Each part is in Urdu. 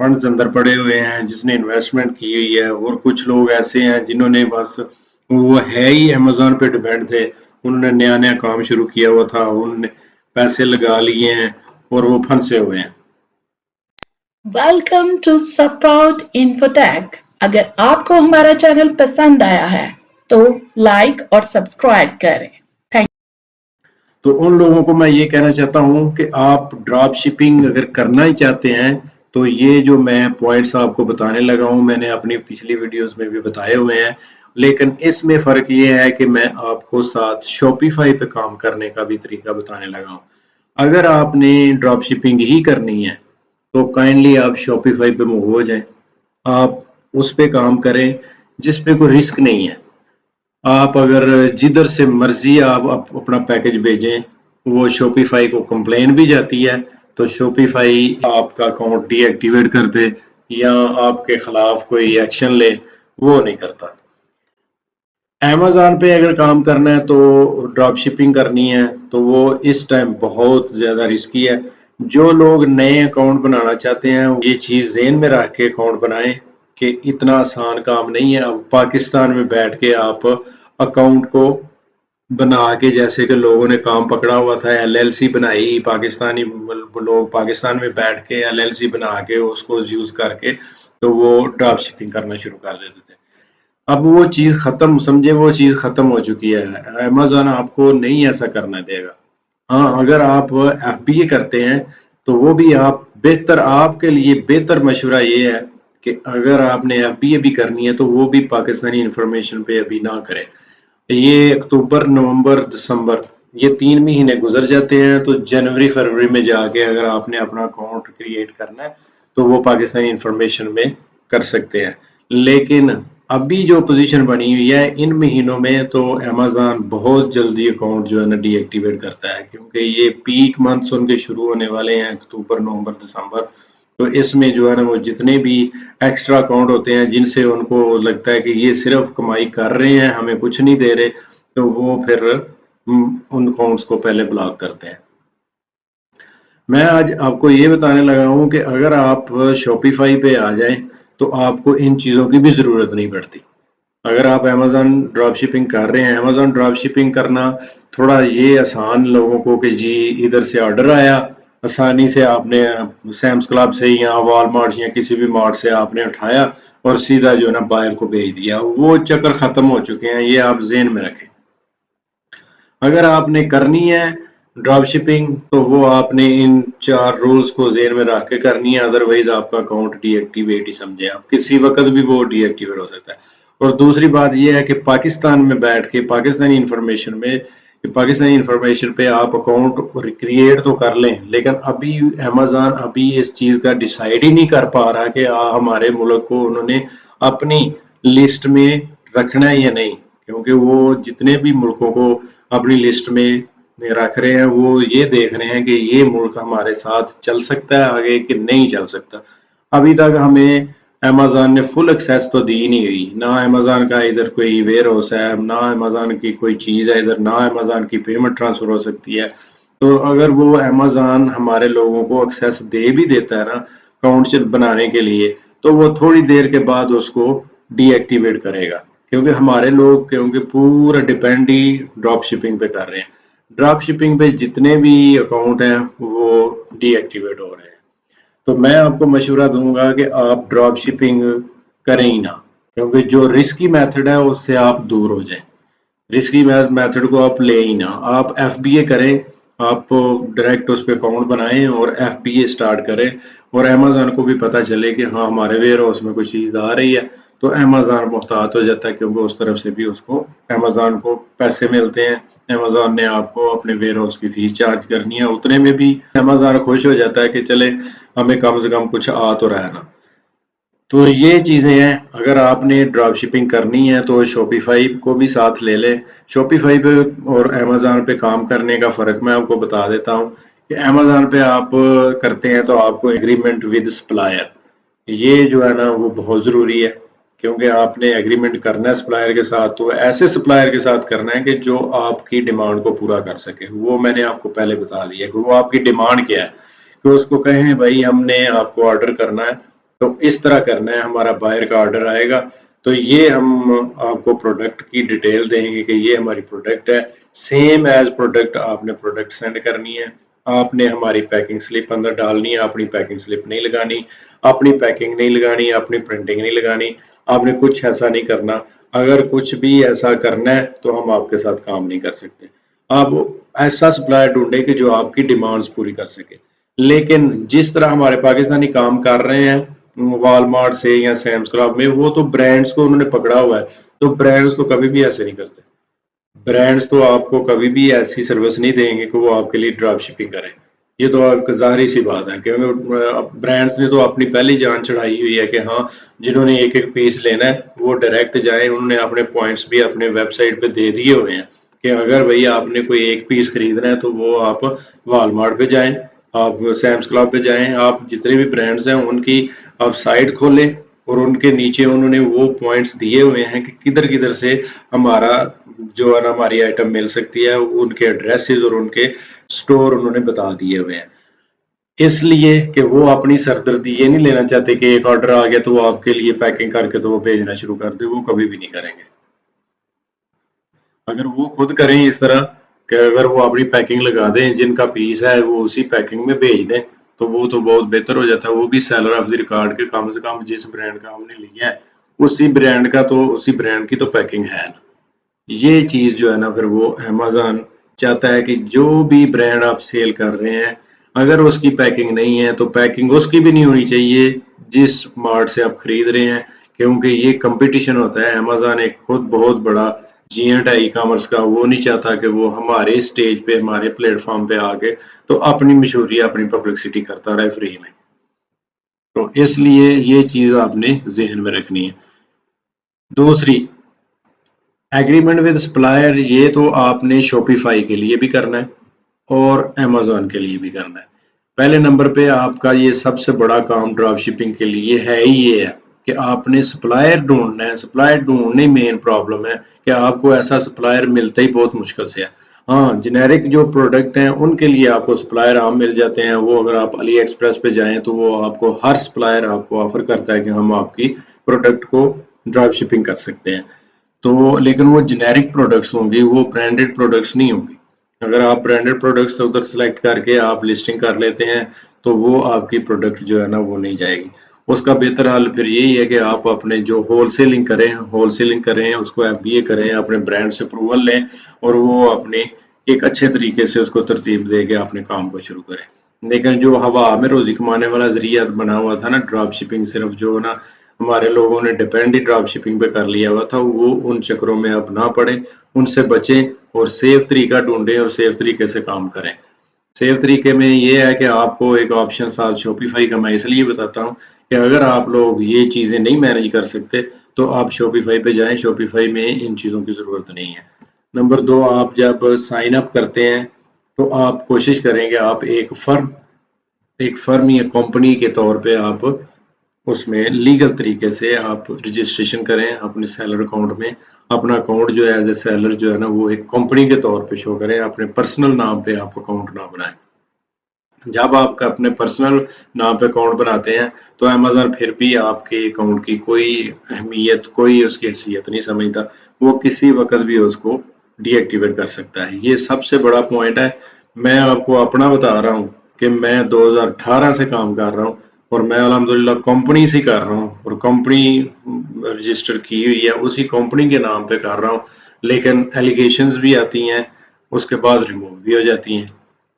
فنڈز اندر پڑے ہوئے ہیں، جس نے انویسٹمنٹ کی ہوئی ہے، اور کچھ لوگ ایسے ہیں جنہوں نے بس وہ ہے ہی امیزون پہ ڈیپینڈ تھے، انہوں نے نیا نیا کام شروع کیا ہوا تھا، انہوں نے پیسے لگا لیے ہیں اور وہ پھنسے ہوئے ہیں۔ Welcome to Sprout Infotech. اگر آپ کو ہمارا چینل پسند آیا ہے تو لائک اور سبسکرائب کریں۔ تو ان لوگوں کو میں یہ کہنا چاہتا ہوں کہ آپ ڈراپ شپنگ اگر کرنا ہی چاہتے ہیں تو یہ جو میں پوائنٹس آپ کو بتانے لگا ہوں، میں نے اپنی پچھلی ویڈیوز میں بھی بتائے ہوئے ہیں، لیکن اس میں فرق یہ ہے کہ میں آپ کو ساتھ شاپیفائی پہ کام کرنے کا بھی طریقہ بتانے لگا ہوں۔ اگر آپ نے ڈراپ شپنگ ہی کرنی ہے تو کائنڈلی آپ شاپیفائی پہ موو ہو جائیں، آپ اس پہ کام کریں جس پہ کوئی رسک نہیں ہے۔ آپ اگر جدھر سے مرضی آپ اپنا پیکج بھیجیں، وہ شاپیفائی کو کمپلین بھی جاتی ہے تو شاپیفائی آپ کا اکاؤنٹ ڈی ایکٹیویٹ کر دے یا آپ کے خلاف کوئی ایکشن لے، وہ نہیں کرتا۔ امیزون پہ اگر کام کرنا ہے تو ڈراپ شپنگ کرنی ہے تو وہ اس ٹائم بہت زیادہ رسکی ہے۔ جو لوگ نئے اکاؤنٹ بنانا چاہتے ہیں یہ چیز ذہن میں رکھ کے اکاؤنٹ بنائیں کہ اتنا آسان کام نہیں ہے۔ اب پاکستان میں بیٹھ کے آپ اکاؤنٹ کو بنا کے، جیسے کہ لوگوں نے کام پکڑا ہوا تھا، ایل ایل سی بنائی، پاکستانی لوگ پاکستان میں بیٹھ کے ایل ایل سی بنا کے اس کو یوز کر کے تو وہ ڈراپ شپنگ کرنا شروع کر دیتے تھے۔ اب وہ چیز ختم، سمجھے وہ چیز ختم ہو چکی ہے۔ امیزون آپ کو نہیں ایسا کرنا دے گا۔ ہاں، اگر آپ ایف بی اے کرتے ہیں تو وہ بھی آپ کے لیے بہتر مشورہ یہ ہے کہ اگر آپ نے ایف بی اے بھی کرنی ہے تو وہ بھی پاکستانی انفارمیشن پہ ابھی نہ کرے۔ یہ اکتوبر، نومبر، دسمبر، یہ 3 مہینے گزر جاتے ہیں تو جنوری فروری میں جا کے اگر آپ نے اپنا اکاؤنٹ کریٹ کرنا ہے تو وہ پاکستانی انفارمیشن میں کر سکتے ہیں۔ لیکن ابھی جو پوزیشن بنی ہوئی ہے ان مہینوں میں تو امیزون بہت جلدی اکاؤنٹ جو ہے نا ڈی ایکٹیویٹ کرتا ہے، کیونکہ یہ پیک منتھس ان کے شروع ہونے والے ہیں، اکتوبر، نومبر، دسمبر۔ تو اس میں جو ہے نا وہ جتنے بھی ایکسٹرا اکاؤنٹ ہوتے ہیں جن سے ان کو لگتا ہے کہ یہ صرف کمائی کر رہے ہیں، ہمیں کچھ نہیں دے رہے، تو وہ پھر ان اکاؤنٹس کو پہلے بلاک کرتے ہیں۔ میں آج آپ کو یہ بتانے لگا ہوں کہ اگر آپ شاپیفائی پہ آ جائیں تو آپ کو ان چیزوں کی بھی ضرورت نہیں پڑتی۔ اگر آپ امیزون ڈراپ شپنگ کر رہے ہیں، امیزون ڈراپ شپنگ کرنا تھوڑا یہ آسان لوگوں کو کہ جی ادھر سے آرڈر آیا، آسانی سے آپ نے سیمس کلب سے یا وال مارٹ یا کسی بھی مارٹ سے آپ نے اٹھایا اور سیدھا جو ہے نا بائر کو بھیج دیا۔ وہ چکر ختم ہو چکے ہیں، یہ آپ ذہن میں رکھیں۔ اگر آپ نے کرنی ہے ڈراپ شپنگ تو وہ آپ نے ان 4 رولز کو ذہن میں رکھ کے کرنی ہے، ادروائز آپ کا اکاؤنٹ ڈی ایکٹیویٹ ہی سمجھے آپ، کسی وقت بھی وہ ڈی ایکٹیویٹ ہو سکتا ہے۔ اور دوسری بات یہ ہے کہ پاکستان میں بیٹھ کے پاکستانی انفارمیشن پہ آپ اکاؤنٹ کریٹ تو کر لیں، لیکن ابھی امیزون ابھی اس چیز کا ڈیسائیڈ ہی نہیں کر پا رہا کہ ہمارے ملک کو انہوں نے اپنی لسٹ میں رکھنا ہے یا نہیں، کیونکہ وہ جتنے بھی ملکوں کو اپنی لسٹ میں رکھ رہے ہیں وہ یہ دیکھ رہے ہیں کہ یہ ملک ہمارے ساتھ چل سکتا ہے آگے کہ نہیں چل سکتا۔ ابھی تک ہمیں امیزون نے فل ایکسیس تو دی نہیں ہوئی، نہ امیزون کا ادھر کوئی ویئر ہاؤس ہے، نہ امیزون کی کوئی چیز ہے ادھر، نہ امیزون کی پیمنٹ ٹرانسفر ہو سکتی ہے۔ تو اگر وہ امیزون ہمارے لوگوں کو ایکسیس دے بھی دیتا ہے نا اکاؤنٹ بنانے کے لیے، تو وہ تھوڑی دیر کے بعد اس کو ڈی ایکٹیویٹ کرے گا، کیونکہ ہمارے لوگ پورا ڈیپینڈ ہی ڈراپ شپنگ پہ کر رہے ہیں۔ ڈراپ شپنگ پہ جتنے بھی اکاؤنٹ ہیں وہ ڈی ایکٹیویٹ ہو رہے ہیں۔ تو میں آپ کو مشورہ دوں گا کہ آپ ڈراپ شپنگ کریں ہی نہ، کیونکہ جو رسکی میتھڈ ہے اس سے آپ دور ہو جائیں۔ رسکی میتھڈ کو آپ لے ہی نہ، آپ ایف بی اے کریں، آپ ڈائریکٹ اس پہ اکاؤنٹ بنائیں اور ایف بی اے سٹارٹ کریں، اور امیزون کو بھی پتا چلے کہ ہاں ہمارے ویئر ہاؤس میں کوئی چیز آ رہی ہے، تو امیزون محتاط ہو جاتا ہے، کیونکہ اس طرف سے بھی اس کو امیزون کو پیسے ملتے ہیں۔ امیزون نے آپ کو اپنے ویئر ہاؤس کی فیس چارج کرنی ہے، اتنے میں بھی امیزون خوش ہو جاتا ہے کہ چلے ہمیں کم سے کم کچھ آ تو رہا ہے نا۔ تو یہ چیزیں ہیں، اگر آپ نے ڈراپ شپنگ کرنی ہے تو شاپیفائی کو بھی ساتھ لے لیں۔ شاپیفائی پہ اور امیزون پہ کام کرنے کا فرق میں آپ کو بتا دیتا ہوں کہ امیزون پہ آپ کرتے ہیں تو آپ کو ایگریمنٹ ود سپلائر، یہ جو ہے نا وہ بہت ضروری ہے، کیونکہ آپ نے ایگریمنٹ کرنا ہے سپلائر کے ساتھ، تو ایسے سپلائر کے ساتھ کرنا ہے کہ جو آپ کی ڈیمانڈ کو پورا کر سکے۔ وہ میں نے آپ کو پہلے بتا دیا کہ وہ آپ کی ڈیمانڈ کیا ہے، کہ اس کو کہیں بھائی ہم نے آپ کو آرڈر کرنا ہے تو اس طرح کرنا ہے. ہمارا بائر کا آرڈر آئے گا تو یہ ہم آپ کو پروڈکٹ کی ڈیٹیل دیں گے کہ یہ ہماری پروڈکٹ ہے. سیم ایز پروڈکٹ آپ نے پروڈکٹ سینڈ کرنی ہے. آپ نے ہماری پیکنگ سلپ اندر ڈالنی ہے. اپنی پیکنگ سلپ نہیں لگانی, اپنی پیکنگ نہیں لگانی, اپنی پرنٹنگ نہیں لگانی. آپ نے کچھ ایسا نہیں کرنا. اگر کچھ بھی ایسا کرنا ہے تو ہم آپ کے ساتھ کام نہیں کر سکتے. آپ ایسا سپلائر ڈھونڈیں کہ جو آپ کی ڈیمانڈز پوری کر سکے. لیکن جس طرح ہمارے پاکستانی کام کر رہے ہیں والمارٹ سے یا سیمز کلب میں, وہ تو برانڈز کو انہوں نے پکڑا ہوا ہے. تو برانڈز تو کبھی بھی ایسے نہیں کرتے. برانڈز تو آپ کو کبھی بھی ایسی سروس نہیں دیں گے کہ وہ آپ کے لیے ڈراپ شپنگ کریں. یہ تو آپ ظاہری سی بات ہے کہ برانڈز نے تو اپنی پہلی جان چڑھائی ہوئی ہے کہ ہاں جنہوں نے ایک ایک پیس لینا ہے وہ ڈائریکٹ جائیں. انہوں نے اپنے پوائنٹس بھی اپنے ویب سائٹ پہ دے دیے ہوئے ہیں کہ اگر بھئی آپ نے کوئی ایک پیس خریدنا ہے تو وہ آپ والمارٹ پہ جائیں, آپ سیمز کلب پہ جائیں, آپ جتنے بھی برانڈز ہیں ان کی آپ سائٹ کھولیں اور ان کے نیچے انہوں نے وہ پوائنٹس دیے ہوئے ہیں کہ کدھر کدھر سے ہمارا جو ہے نا ہماری آئٹم مل سکتی ہے. ان کے ایڈریسز اور ان کے سٹور انہوں نے بتا دیے ہوئے ہیں, اس لیے کہ وہ اپنی سردردی یہ نہیں لینا چاہتے کہ ایک آرڈر آ گیا تو وہ آپ کے لیے پیکنگ کر کے تو وہ بھیجنا شروع کر دے. وہ کبھی بھی نہیں کریں گے. اگر وہ خود کریں اس طرح کہ اگر وہ اپنی پیکنگ لگا دیں, جن کا پیس ہے وہ اسی پیکنگ میں بھیج دیں تو وہ تو بہت بہتر ہو جاتا ہے. وہ بھی سیلر آف دی ریکارڈ کے کم سے کم جس برانڈ کا ہم نے لیا ہے اسی برانڈ کا تو اسی برانڈ کی تو پیکنگ ہے نا. یہ چیز جو ہے نا پھر وہ امیزون چاہتا ہے کہ جو بھی برانڈ آپ سیل کر رہے ہیں اگر اس کی پیکنگ نہیں ہے تو پیکنگ اس کی بھی نہیں ہونی چاہیے جس مارٹ سے آپ خرید رہے ہیں, کیونکہ یہ کمپٹیشن ہوتا ہے. امیزون ایک خود بہت بڑا جینٹ ہے ای کامرس کا, وہ نہیں چاہتا کہ وہ ہمارے سٹیج پہ ہمارے پلیٹ فارم پہ آ کے تو اپنی مشہوری اپنی پبلسٹی کرتا رہے فری میں. تو اس لیے یہ چیز آپ نے ذہن میں رکھنی ہے. دوسری ایگریمنٹ ود سپلائر, یہ تو آپ نے شاپیفائی کے لیے بھی کرنا ہے اور امیزون کے لیے بھی کرنا ہے. پہلے نمبر پہ آپ کا یہ سب سے بڑا کام ڈراپ شپنگ کے لیے ہے ہی یہ ہے کہ آپ نے سپلائر ڈھونڈنا ہے. سپلائر ڈھونڈنے مین پرابلم ہے کہ آپ کو ایسا سپلائر ملتا ہی بہت مشکل سے ہے. ہاں جنیرک جو پروڈکٹ ہیں ان کے لیے آپ کو سپلائر عام مل جاتے ہیں. وہ اگر آپ علی ایکسپریس پہ جائیں تو وہ آپ کو ہر سپلائر آپ کو آفر کرتا ہے کہ ہم آپ کی پروڈکٹ کو ڈراپ شپنگ کر سکتے ہیں. تو لیکن وہ جنیرک پروڈکٹس ہوں گی, وہ برانڈڈ پروڈکٹس نہیں ہوں گی. اگر آپ برانڈڈ پروڈکٹس ادھر سلیکٹ کر کے آپ لسٹنگ کر لیتے ہیں تو وہ آپ کی پروڈکٹ جو ہے نا وہ نہیں جائے گی. اس کا بہتر حل پھر یہی ہے کہ آپ اپنے جو ہول سیلنگ کریں اس کو FBA کریں, اپنے برانڈ سے اپروول لیں اور وہ اپنے ایک اچھے طریقے سے اس کو ترتیب دے کے اپنے کام کو شروع کریں. لیکن جو ہوا میں روزی کمانے والا ذریعہ بنا ہوا تھا نا ڈراپ شپنگ, صرف جو نا ہمارے لوگوں نے ڈیپینڈ ہی ڈراپ شپنگ پہ کر لیا ہوا تھا, وہ ان چکروں میں اب نہ پڑے, ان سے بچیں اور سیف طریقہ ڈھونڈیں اور سیف طریقے سے کام کریں. سیف طریقے میں یہ ہے کہ آپ کو ایک آپشن ساتھ شاپیفائی کا میں اس لیے بتاتا ہوں کہ اگر آپ لوگ یہ چیزیں نہیں مینج کر سکتے تو آپ شاپیفائی پہ جائیں. شاپیفائی میں ان چیزوں کی ضرورت نہیں ہے. نمبر 2, آپ جب سائن اپ کرتے ہیں تو آپ کوشش کریں کہ آپ ایک فرم یا کمپنی کے طور پہ آپ اس میں لیگل طریقے سے آپ رجسٹریشن کریں اپنے سیلر اکاؤنٹ میں. اپنا اکاؤنٹ جو ہے ایز اے سیلر جو ہے نا وہ ایک کمپنی کے طور پہ شو کریں, اپنے پرسنل نام پہ آپ اکاؤنٹ نہ بنائیں. جب آپ کا اپنے پرسنل نام پہ اکاؤنٹ بناتے ہیں تو امیزون پھر بھی آپ کے اکاؤنٹ کی کوئی اہمیت, کوئی اس کی حیثیت نہیں سمجھتا. وہ کسی وقت بھی اس کو ڈی ایکٹیویٹ کر سکتا ہے. یہ سب سے بڑا پوائنٹ ہے. میں آپ کو اپنا بتا رہا ہوں کہ میں 2018 سے کام کر رہا ہوں اور میں الحمدللہ کمپنی سے کر رہا ہوں اور کمپنی رجسٹر کی ہوئی ہے, اسی کمپنی کے نام پہ کر رہا ہوں. لیکن ایلیگیشنز بھی آتی ہیں, اس کے بعد ریموو بھی ہو جاتی ہیں.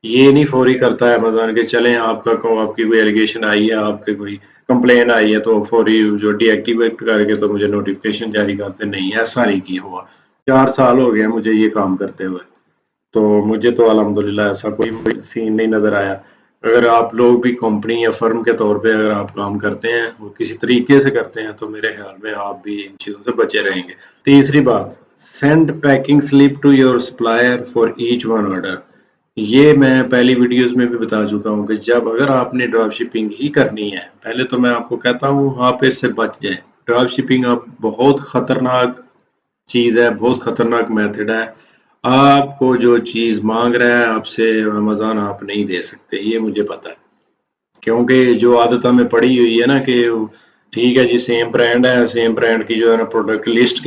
یہ نہیں فوری کرتا ہے امیزون کہ چلیں آپ کی کوئی ایلیگیشن آئی ہے, آپ کے کوئی کمپلین آئی ہے تو فوری جو ڈی ایکٹیویٹ کر کے تو مجھے نوٹیفکیشن جاری کرتے. نہیں, ایسا نہیں کی ہوا. 4 سال ہو گئے مجھے یہ کام کرتے ہوئے, تو مجھے تو الحمدللہ ایسا کوئی سین نہیں نظر آیا. اگر آپ لوگ بھی کمپنی یا فرم کے طور پہ اگر آپ کام کرتے ہیں اور کسی طریقے سے کرتے ہیں تو میرے خیال میں آپ بھی ان چیزوں سے بچے رہیں گے. تیسری بات, send packing slip to your supplier for each one order. یہ میں پہلی ویڈیوز میں بھی بتا چکا ہوں کہ جب اگر آپ نے ڈراپ شپنگ ہی کرنی ہے, پہلے تو میں آپ کو کہتا ہوں آپ اس سے بچ جائیں. ڈراپ شپنگ اب بہت خطرناک چیز ہے, بہت خطرناک میتھڈ ہے. آپ کو جو چیز مانگ رہا ہے آپ سے امیزون آپ نہیں دے سکتے, یہ مجھے پتا ہے. کیونکہ جو عادت ہمیں پڑی ہوئی ہے نا کہ ٹھیک ہے جی سیم برانڈ ہے، سیم برانڈ کی جو ہے نا پروڈکٹ لسٹ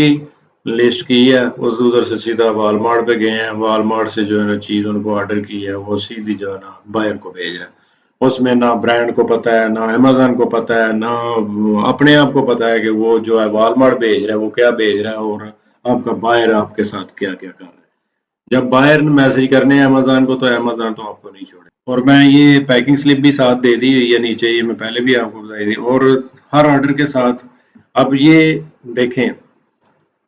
کی ہے، ادھر سے سیدھا والمارٹ پہ گئے ہیں، والمارٹ سے جو ہے نا چیز ان کو آرڈر کی ہے، وہ سیدھی جو ہے نا بائر کو بھیج رہا ہے۔ اس میں نہ برانڈ کو پتا ہے، نہ امیزون کو پتا ہے، نہ اپنے آپ کو پتا ہے کہ وہ جو ہے والمارٹ بھیج رہا ہے وہ کیا بھیج رہا ہے، اور آپ کا بائر آپ کے ساتھ کیا کیا کر رہا ہے۔ جب بائر نے میسج کرنے ہیں امیزون کو تو امیزون تو آپ کو نہیں چھوڑے۔ اور میں یہ پیکنگ سلپ بھی ساتھ دے دی ہوئی ہے نیچے، یہ میں پہلے بھی آپ کو بتائی تھی، اور ہر آرڈر کے ساتھ اب یہ دیکھیں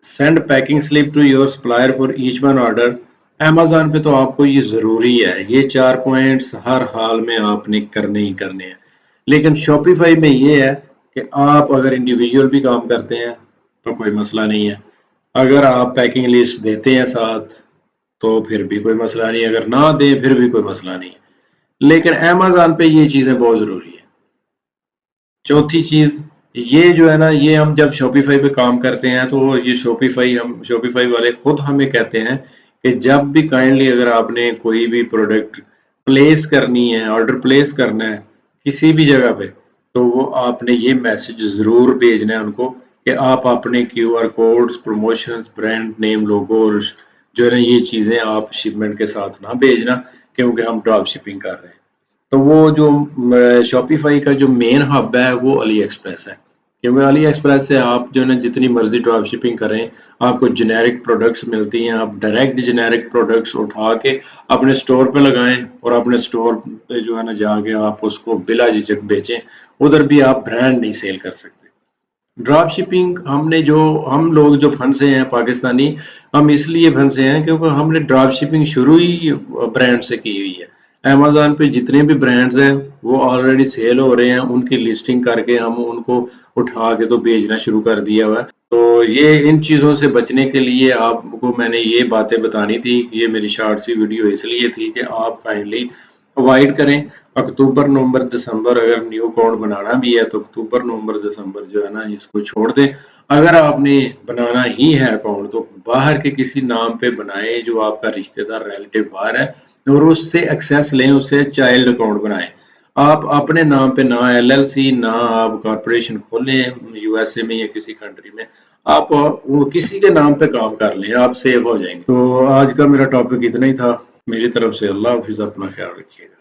send packing slip to your supplier for each one order. Amazon پہ تو آپ کو یہ ضروری ہے، یہ 4 پوائنٹس ہر حال میں آپ نے کرنے ہی کرنے ہیں۔ لیکن شاپیفائی میں یہ ہے کہ آپ اگر انڈیویجول بھی کام کرتے ہیں تو کوئی مسئلہ نہیں ہے، اگر آپ پیکنگ لسٹ دیتے ہیں ساتھ تو پھر بھی کوئی مسئلہ نہیں، اگر نہ دیں پھر بھی کوئی مسئلہ نہیں ہے۔ لیکن امیزون پہ یہ چیزیں بہت ضروری ہیں۔ چوتھی چیز یہ جو ہے نا، یہ ہم جب شاپیفائی پہ کام کرتے ہیں تو یہ شاپیفائی والے خود ہمیں کہتے ہیں کہ جب بھی کائنڈلی اگر آپ نے کوئی بھی پروڈکٹ پلیس کرنی ہے، آرڈر پلیس کرنا ہے کسی بھی جگہ پہ، تو وہ آپ نے یہ میسج ضرور بھیجنا ہے ان کو کہ آپ اپنے Q R codes, promotions, brand name, logo جو ہے نا یہ چیزیں آپ شپمنٹ کے ساتھ نہ بھیجنا، کیونکہ ہم ڈراپ شپنگ کر رہے ہیں۔ تو وہ جو شاپیفائی کا جو مین ہب ہے وہ علی ایکسپریس ہے، کیونکہ علی ایکسپریس سے آپ جو ہے نا جتنی مرضی ڈراپ شپنگ کریں آپ کو جنیرک پروڈکٹس ملتی ہیں، آپ ڈائریکٹ جنیرک پروڈکٹس اٹھا کے اپنے سٹور پہ لگائیں اور اپنے سٹور پہ جو ہے نا جا کے آپ اس کو بلا جھجک بیچیں، ادھر بھی آپ برانڈ نہیں سیل کر سکتے۔ ڈراپ شپنگ ہم لوگ جو پھنسے ہیں پاکستانی، ہم اس لیے پھنسے ہیں کیونکہ ہم نے ڈراپ شپنگ شروع ہی برانڈ سے کی ہوئی ہے۔ امیزون پہ جتنے بھی برانڈز ہیں وہ آلریڈی سیل ہو رہے ہیں، ان کی لسٹنگ کر کے ہم ان کو اٹھا کے تو بیچنا شروع کر دیا ہوا ہے۔ تو یہ ان چیزوں سے بچنے کے لیے آپ کو میں نے یہ باتیں بتانی تھی، یہ میری شارٹ سی ویڈیو اس لیے تھی کہ آپ کائنڈلی اوائڈ کریں اکتوبر، نومبر، دسمبر، اگر نیو اکاؤنٹ بنانا بھی ہے تو اکتوبر، نومبر، دسمبر جو ہے نا اس کو چھوڑ دیں۔ اگر آپ نے بنانا ہی ہے اکاؤنٹ تو باہر کے کسی نام پہ بنائیں جو آپ کا رشتہ دار ریلیٹو باہر ہے، اور اس سے ایکسیس لیں، اس سے چائلڈ اکاؤنٹ بنائیں۔ آپ اپنے نام پہ نہ ایل ایل سی نہ آپ کارپوریشن کھولیں یو ایس اے میں یا کسی کنٹری میں، آپ وہ کسی کے نام پہ کام کر لیں، آپ سیف ہو جائیں گے۔ تو آج کا میرا ٹاپک اتنا ہی تھا، میری طرف سے اللہ حافظ، اپنا خیال رکھیے گا۔